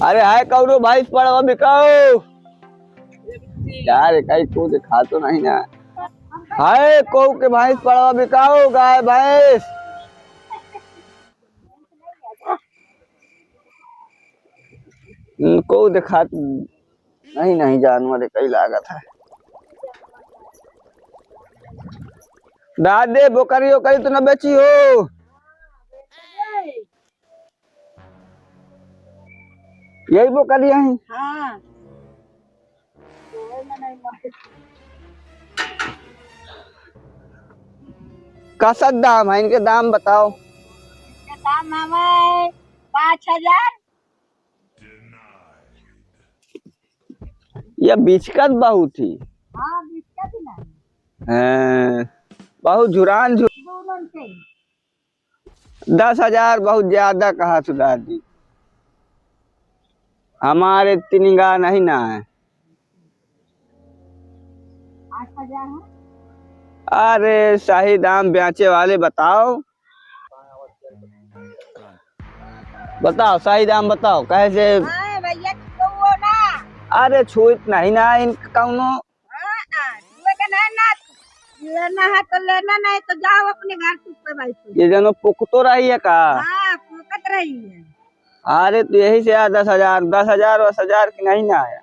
अरे हाय कौनो भाई पड़वा बिकाओ यार कहीं को दिखा तो नहीं ना। हाय कौ के भैंस पड़वा बिकाओ गाय भैंस। को दिखा नहीं नहीं जानवर कई लागत है। दादे बोकरी ओकरी तो न बेची हो। यही बोकरी है। हाँ। कसक दाम है इनके दाम बताओ। इसका दाम हमें 5,000। ये बिचकत बहुत ही। हाँ बिस्का भी ना बहुत झुरान दोनों से 10,000 बहुत ज्यादा कहा सुधार दी। हमारे तिनगा नहीं ना है। 8,000 है। अरे सही दाम बेचे वाले बताओ बताओ सही दाम बताओ कैसे। भैया वो ना। अरे छूट नहीं ना इनका कौनो। लेना है तो लेना नहीं तो जाओ अपने घर पे बैठो। ये जनो पुख तो रही है का। हाँ पुकत रही है। अरे तो यही से 10,000 10,000 की नहीं ना आया।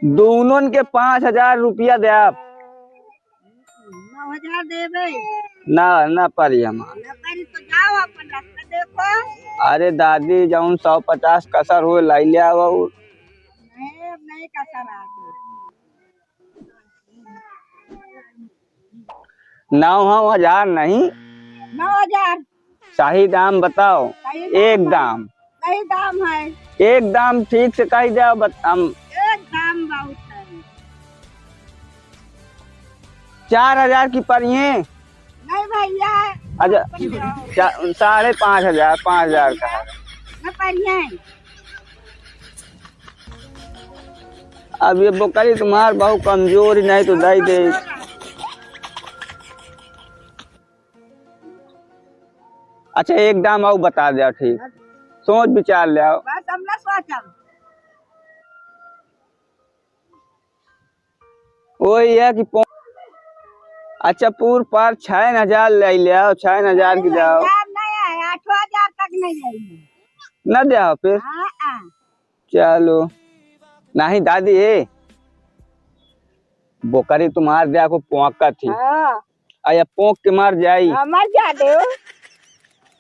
दोनों के 5,000 रुपया दे आप। 9,000 देवे ना ना परी हमारे तो जाओ अपन रास्ता देखो। अरे दादी जौन 150 कसर हो लाई लिया नहीं कैसा रहा 9,000 नहीं 9,000 सही दाम बताओ। एक दाम सही दाम है। एक दाम ठीक से कही जाओ हम। एक दाम बहुत है। 4,000 की परिये नहीं भैया। अच्छा 5,500 5,000 का है। न परिये अब ये बोकरी तुम्हार बहुत कमजोर नहीं तो दई दे। अच्छा एक दाम आओ बता दे ठीक सोच विचार ले आओ। बस हम ना सोचम। वही है कि अच्छा पूर पर 6,000 ले ले आओ 6,000 की जाओ। नहीं है 8,000 तक नहीं है न दे फिर। चलो नहीं दादी है बोकरी तुम्हार देखो पोंका थी। अया पोंक के मार जाई मर जा दे।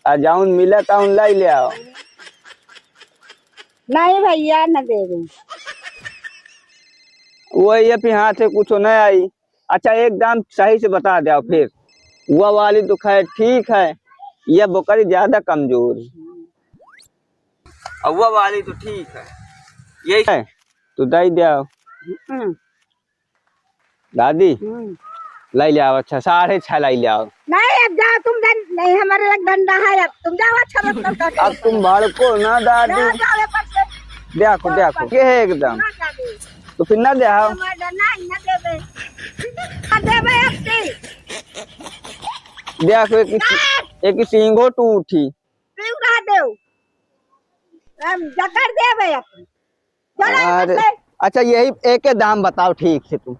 जाउन मिला ताउन लाई ले आओ। नहीं भैया न देवे। वही है हाथ से कुछ नहीं आई। अच्छा एक दाम सही से बता दो फिर। वह वाली तो खैर ठीक है यह बोकरी ज्यादा कमजोर है। वह वाली तो ठीक है यही है तो दई दो दादी लाई ले आओ। अच्छा 6,500 लाई ले आओ। नहीं अब जाओ तुम नहीं हमारे लग डंडा है अब तुम जाओ। अच्छा अब तुम भड़को ना दादी। देखो देखो ये है एकदम तो फिर ना दे देखो एक सींगो टूटी अरे अच्छा यही एक दाम बताओ ठीक से तुम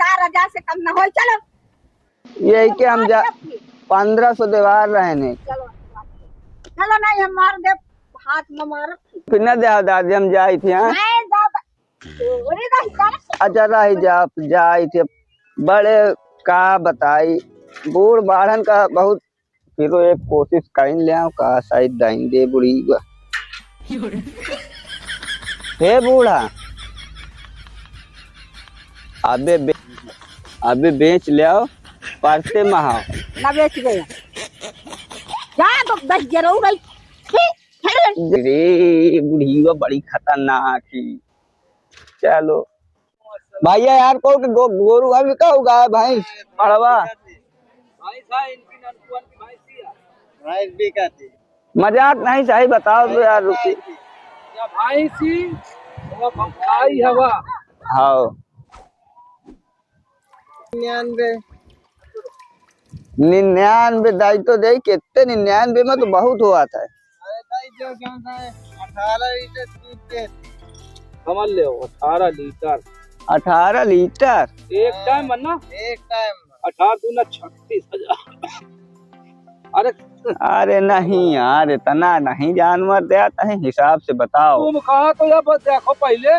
4,000 से कम ना हो। चलो यही के हम 1,500 देवार रहने। चलो नहीं हम मार दे हाथ में मारो फिर ना दे दादी हम जाई थे। अच्छा रही जाई थे बड़े का बताई बूढ़ बाढ़न का बहुत फिर एक कोशिश कर ले का शायद दाइन दे बुढ़ी हे बूढ़ा अबे बेच ले आओ परते महा ना बेच गया जा तो 10 जरूर रही। रे बुढ़ी बड़ी खतरनाक थी। चलो भैया यार को गोरू अभी का उगा भाई पड़वा मजाक नहीं सही बताओ तो यार रुकी भाई सी हवा हाँ 99 दाई तो दे कितने 99 में तो बहुत हुआ था। जो 18 लीटर दूध देती। समझ ले 18 लीटर 18 लीटर एक टाइम बनना। एक टाइम 18 दूना 36,000। अरे अरे नहीं यार, इतना नहीं जानवर देता है, हिसाब से बताओ। तुम कहा तो यार बस देखो पहले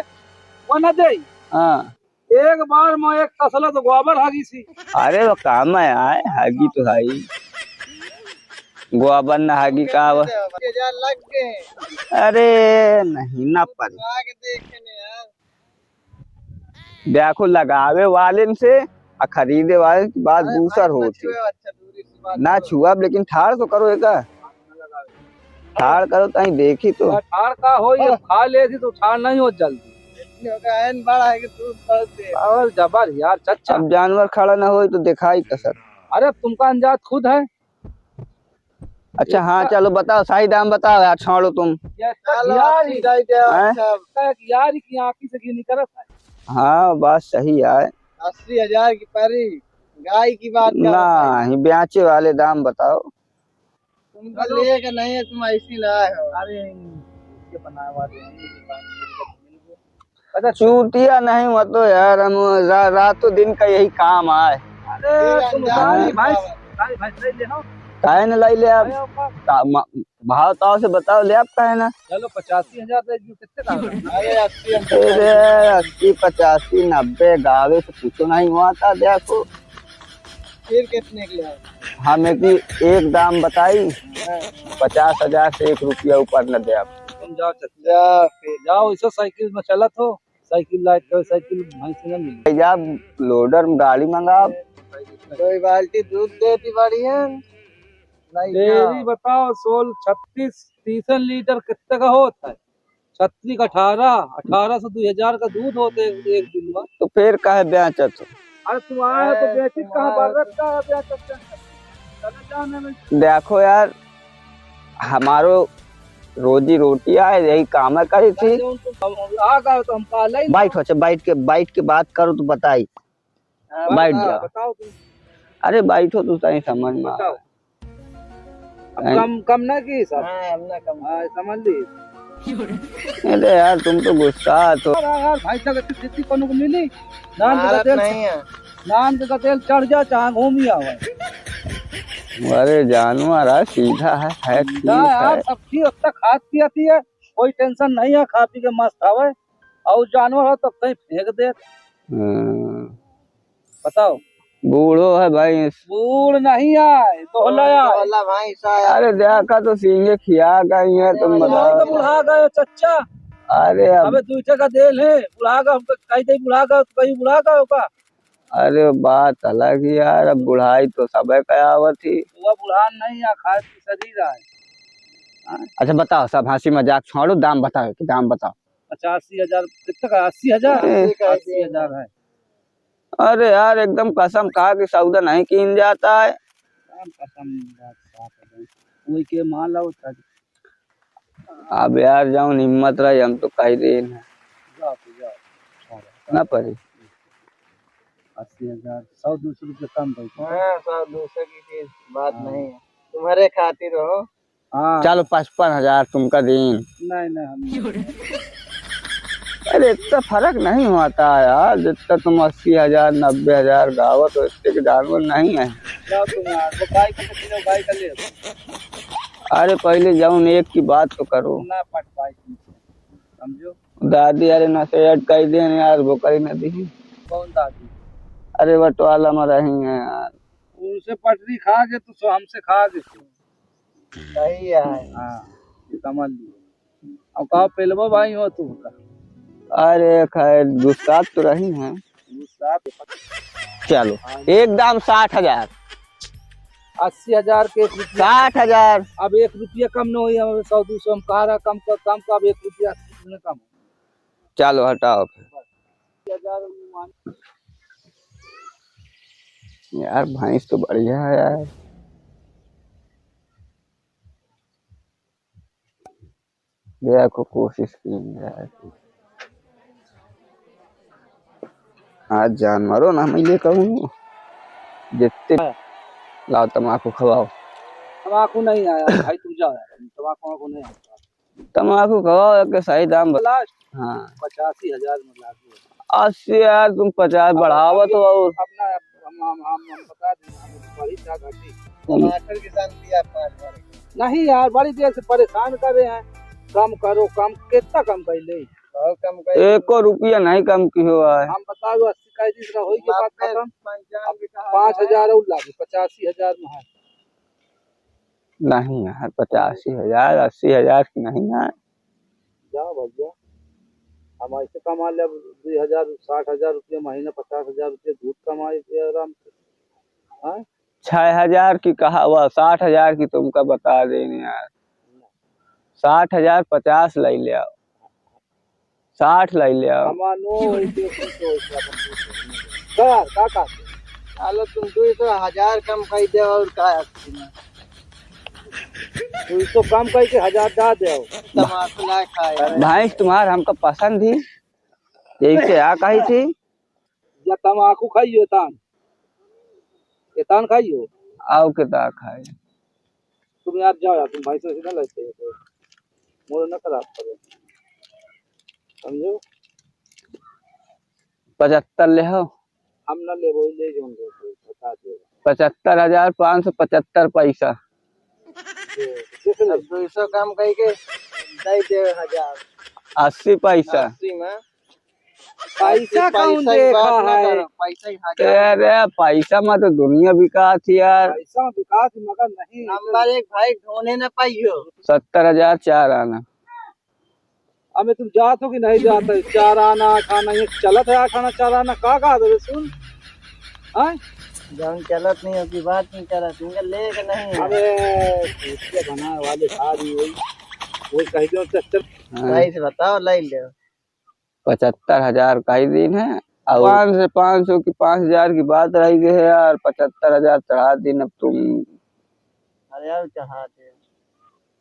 वो न दे। हाँ, एक बार मैं एक तसला तो गोबर हागी सी। अरे वो काम है आए, हागी तो हाई गोबर न हागी का 1000 लग गए। अरे नहीं ना पर आगे देखने यार। देखो, लगावे वाले से और खरीदे वाले की बात दूसर होती। अच्छा दूरी से बात ना छुआ, लेकिन ठाड़ तो करो एक, ठाड़ करो तो देखी तो। ठाड़ का हो ये खा ले थी तो ठाड़ नहीं हो जल्दी। इतने हो गया एन बड़ा है कि दूध बहुत दे। और जबर यार चच्चा। अब जानवर खड़ा ना हो तो दिखाई कसर। अरे तुमका अंदाज खुद है। अच्छा हाँ चलो बताओ, सही दाम बताओ यार, छोड़ो तुम। ये चलो यार अच्छी दाई दे। अच्छा यार की आंखी से गिनी करत है। हाँ बात सही है। 80,000 की परी गाय की बात कर। नहीं, बेचे वाले दाम बताओ। तुमको लेगा नहीं है, तुम ऐसी लाए हो। अरे इसके बनाए वाले अच्छा चूतिया नहीं हुआ तो यार, हम रातों दिन का यही काम आए। अरे तुम गाय भैंस ले लेना। काहे न लाई ले आप, भाव ताव से बताओ ले आप, काहे ना। चलो 85,000 दे दो, कितने का? अरे 80 अरे 80 85 90 गावे से पूछो नहीं हुआ था। देखो फिर कितने के लिए? हमें की एक दाम बताई, 50,000 से 1 रुपया ऊपर न दे आप। तुम जाओ चल जा फिर जाओ, इसे साइकिल में चलत हो, साइकिल लाइट करो, साइकिल भैंस न मिली। या लोडर में गाड़ी मंगाओ। कोई बाल्टी दूध देती बड़ी है। डेयरी बताओ 16 36 30 लीटर कितने का होता है? 36 का 18 से 2000 का दूध होते एक दिन में। तो फिर काहे बेचत हो? अरे तुम आए तो बेची कहाँ बरत का बेचत चले जाने में। देखो यार, हमारो रोजी रोटी है, यही काम है करी थी। आ गए तो हम पाला ही। बैठ अच्छा, बैठ के बात करो तो बताई। बैठ जाओ। बताओ तुम। अरे बैठो तो सही समझ में बताओ। आओ। कम ना की हिसाब। हाँ हमने कम। हाँ समझ ली। अरे यार तुम तो गुस्सा तो। यार भाई साहब कितनी कोनो को मिली नान का भारत तेल नहीं है। नान का तेल चढ़ जा चाहे घूम ही आवे। अरे जानवर है, सीधा है ठीक यार है। सबकी अब तक खात पियाती है, कोई टेंशन नहीं है, खा पी के मस्त हवे। और जानवर हो तब कहीं फेंक दे। बताओ। बूढ़ो है भाई। बूढ़ नहीं आए दोहला आए। वाला भाई साहब। अरे देखा तो सींगे खिया गई है, तुम तो बताओ। बुढ़ा गए चच्चा। अरे अबे दूसरे का देल है, बुढ़ा गए हमको कहीं दे बुढ़ा गए तो कहीं बुढ़ा गए का। अरे बात अलग ही यार, अब बुढ़ाई तो सबे कयावत थी। वो बुढ़ान नहीं है, खाए की शरीर है। अच्छा बताओ, सब हंसी मजाक छोड़ो, दाम बताओ कि दाम बताओ। 85,000 कितने का? 80,000 80,000 है। अरे यार एकदम कसम खा कि सौदा नहीं कीन जाता है। कसम बात साफ है, कोई के मान लो था। अब यार जाओ, हिम्मत रही हम तो कह रहे हैं जाओ तो जाओ ना पड़ी। 80,000 100 200 रुपये कम भाई। हाँ सब दूसरे की चीज बात नहीं है, तुम्हारे खातिर हो। हाँ चलो 55,000 तुमका दिन। नहीं नहीं हम अरे इतना फर्क नहीं होता यार, जितना तुम 80,000 90,000 गावो तो इतने के जानवर नहीं है। जाओ तुम यार, वो गाय का किलो गाय का ले अरे पहले जाऊं, एक की बात तो करो। ना पट पाई समझो। दादी अरे न से ऐड कर दे यार, वो करी न दी। कौन दादी? अरे बटवाला में रही है यार। उनसे पटरी खा के तो हमसे खा के सही है। हाँ समझ ली। अब कहो पेलवा भाई हो तुम का। अरे खैर गुस्सा तो रही है। चलो एक दाम 60,000। 80,000 के 1 रुपया। 60,000। अब 1 रुपया कम न हुई, हमें 100 200 हम कह रहा कम का कम का, अब 1 रुपया कितने कम। चलो हटाओ फिर। 80,000 यार भैंस तो बढ़िया है यार। देखो कोशिश की यार, आज जानवरों ना मैं ये कहूँ जितने लाओ तम्बाकू खवाओ। तम्बाकू नहीं आया भाई, तुम जाओ यार, तम्बाकू नहीं आया। तम्बाकू कहो के सही दाम लास्ट हाँ 85,000 में लागू है। 80 यार, तुम 50 बढ़ावो तो और अपना हम बता दें, हम बड़ी था घाटी टमाटर के साथ दिया 5,000 नहीं यार, बड़ी देर से परेशान कर रहे हैं। कम करो, कम कितना कम कर ले? और कम कर 1 रुपया नहीं कम की हुआ है। हम बता दो 80 का जिसका होई के बाद खत्म। 95 5,000 और लागे 85,000 में है। नहीं यार 85,000 80,000 की नहीं यार। जाओ भैया, हम ऐसे कमा ले 2,000 60,000 रुपये महीना, 50,000 रुपये दूध कमाए थे आराम से। हाँ 6,000 की कहा हुआ, 60,000 की तुमका बता देंगे यार। 60,000 50 ले ले आओ, 60 ले ले आओ। हमानो वैसे कुछ हो सर काका चलो तुम 200,000 कम कर दे और का 200 कम करके 1,000 दा दे। टमाटर ना खाए भैंस तुम्हार हमको पसंद थी, यही से आ कही थी। या तम्बाकू खाइयो एतान खाइयो। आओ के ता खाए। तुम यार जाओ यार, तुम भाई से ना लगते हो तो मोर ना खराब करो, समझो। 75 ले हो। हम ना ले वो ले जाऊंगे तो बता देगा। 75,575 पैसा। अब 200 कम करके दे दे 1,000 80 पैसा। 80 में पैसा कौन पैसा की देखा बात ना है? करो, पैसा ही 1,000 अरे पैसा में तो दुनिया बिका थी यार। पैसा विकास मगर नहीं। नंबर एक भाई ढोने न पाइयो 70,000 4 आना। हमें तुम जात हो कि नहीं जाते? 4 आना 8 आना ये चलत है, 8 आना 4 आना का दे सुन। हाँ जौन चलत नहीं हो की बात नहीं चलत इनका ले के नहीं है। अबे उसके बनाए वाले सारी वही कह दो चल। सही से बताओ ले ले 75,000 का ही दिन है। और 500 की 5,000 की बात रही गई है यार। 75,000 चढ़ा दिन अब तुम। अरे यार चाह दे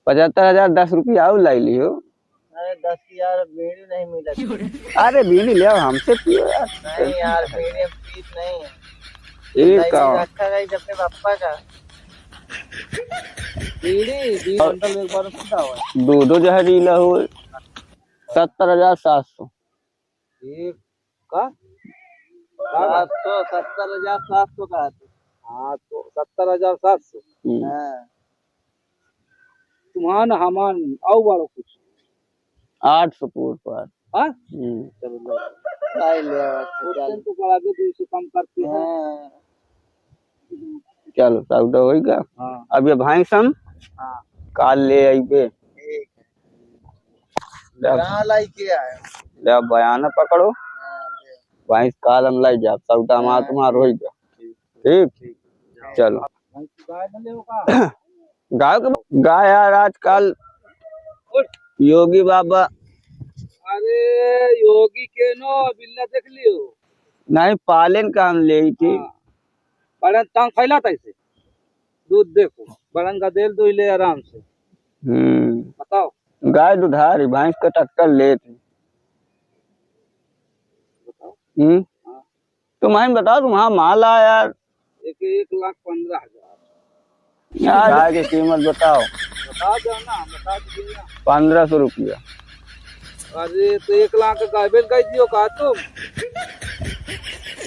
75,000 10 रुपया और लाई लियो। अरे 10 की यार बीड़ी नहीं मिला। अरे बीड़ी ले आओ हमसे पियो यार। नहीं यार बीड़ी पीस नहीं है। एक का रखा गई अपने पापा का बीड़ी बंडल एक बार सीधा हुआ दो जहरीला हो। 70,700 एक का 70,700 का। हाँ तो 70,700 हाँ तुम्हारा हमान आओ बारो कुछ 800 पूर पर। हाँ ले चलो ले तो बड़ा के 200 कम करते हैं। हाँ चलो सौदा होगा। हाँ अब ये भैंस हम हाँ काल ले आइबे। ठीक है कहाँ लाई के आए ले बयाना पकड़ो, भैंस काल हम लाई जा। सौदा हमारा तुम्हारा होगा। ठीक चलो। गाय न ले का गाय यार आजकल योगी बाबा अरे योगी के नो बिल्ला देख लियो। नहीं पालन का हम ले थी। बड़न तंग फैला था इसे दूध देखो बड़न का देल दो ले आराम से। बताओ गाय दुधारी भैंस का टक्कर ले थी। बताओ तुम हमें बताओ तुम्हारा माल आ यार। 1,15,000 गाय की कीमत बताओ। बता दो ना, बता दीजिए ना। 1,500 रुपया। अरे तो 1 लाख का गायबेल कह दियो का तुम।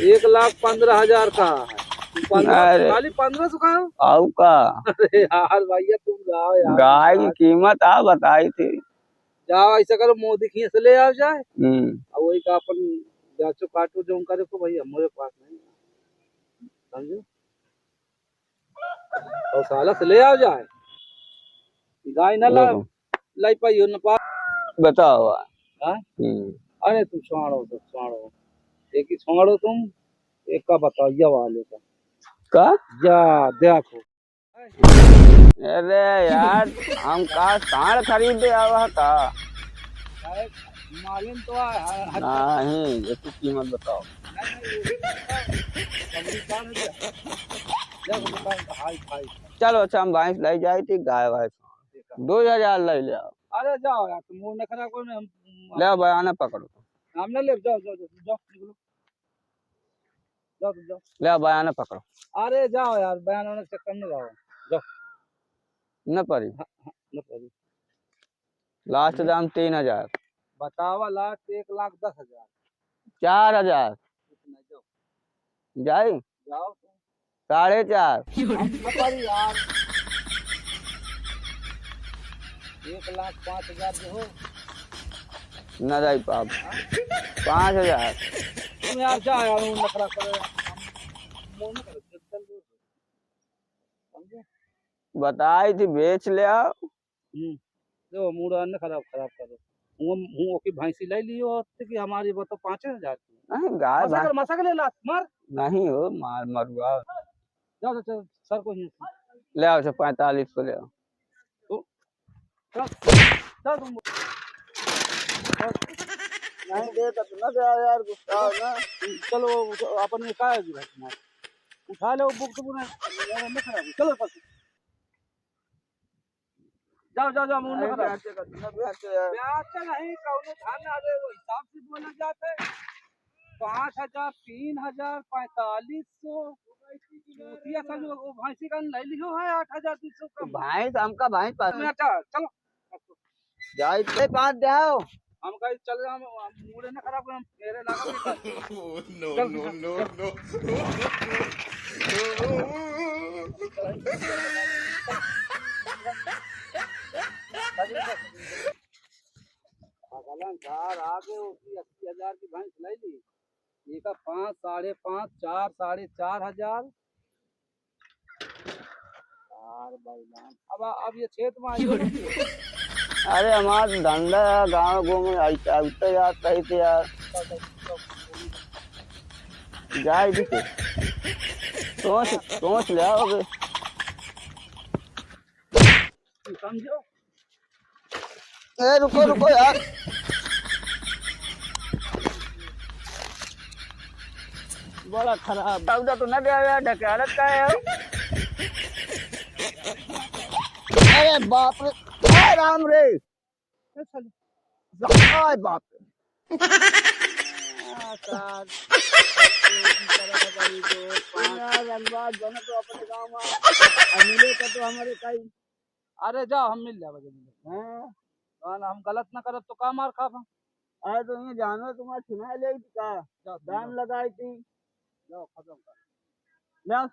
1,15,000 का है। अरे खाली 1,500 का हो? आओ का अरे यार भैया तुम जाओ यार। गाय की कीमत आ बताई थी। जाओ ऐसा करो मोदी खींच से ले आओ जाए हम्म और वही का अपन जाचो काटो जो करे को भैया मेरे पास नहीं समझो। और साला से ले आओ जाए गाय ना लाई पाइयो न पा बताओ। हाँ? अरे तुम छोड़ो तो छोड़ो, एक ही छोड़ो तुम, एक का बताओ ये वाले का या देखो। अरे यार हम का सांड खरीदे आवा का मालूम तो है नहीं। इसकी कीमत बताओ। चलो अच्छा हम भैंस लाई जाई थी। गाय भैंस 2,000 ले ले आओ। अरे जाओ यार तुम मुंह नखरा को हम ले बयाना पकड़ो। हम ना ले जाओ जाओ जाओ निकलो जाओ जाओ। ले बयाना पकड़ो। अरे जाओ यार बयान होने के चक्कर में जाओ जाओ न पड़ी। न पड़ी। लास्ट दाम 3000। बतावा लास्ट 1,10,000। 4000 इतना जाओ जाए। जाओ तुम। 4.5। हम न करी यार 1,05,000 जो हो न जाए पाप। 5000। तुम यार जा यार वो नखरा करे हम मोह न करो चल दो समझे। बताई थी बेच ले आओ। जो मूड न खराब खराब करो हूँ ओकी भैंसी ले लियो होते कि हमारी वो तो 5,000 की नहीं गाय भैंस मसा कर ले ला मार नहीं हो, मार मरवा। जाओ चल सर को ही ले आओ 45 को ले आओ। चल चल तुम नहीं दे तो न दे यार, गुस्सा हो ना। चलो अपन का है तुम्हारा उठा लो बुक तो पूरा न खराब चलो बस जाओ जाओ जाओ मुंह न खराब ब्याज नहीं कौनो धान आवे वो हिसाब से बोला जाता है 5,000 3,000 4,500 रुपया समझो वो भैंसी का ले लियो है 8,300 कम भैंस हमका भैंस पास अच्छा चलो जाए इतने 5 दे आओ। हम कहीं चल रहे हम मूड न खराब कर मेरे लगा नो नो नो चार आगे उसकी 80,000 की भैंस ले ली ये का 5 5.5 4 4,500 अब ये क्षेत्र में आई अरे हमारा धंधा गाँव घूम आते जाता ही थे यार। जाए दिखे सोच ले आओगे। समझो ए रुको रुको यार। बड़ा खराब सौदा तो न दे यार, ढकालत का है। अरे बाप रे, अरे राम रे, अरे बाप रे। तो अपने गाँव में मिले तो हमारे कई। अरे जाओ हम मिल जाए हम गलत ना करब तो का मार खाब अरे तो ये जानो तुम्हारा सुना ले का दाम लगाई थी। जाओ खत्म कर ले आओ।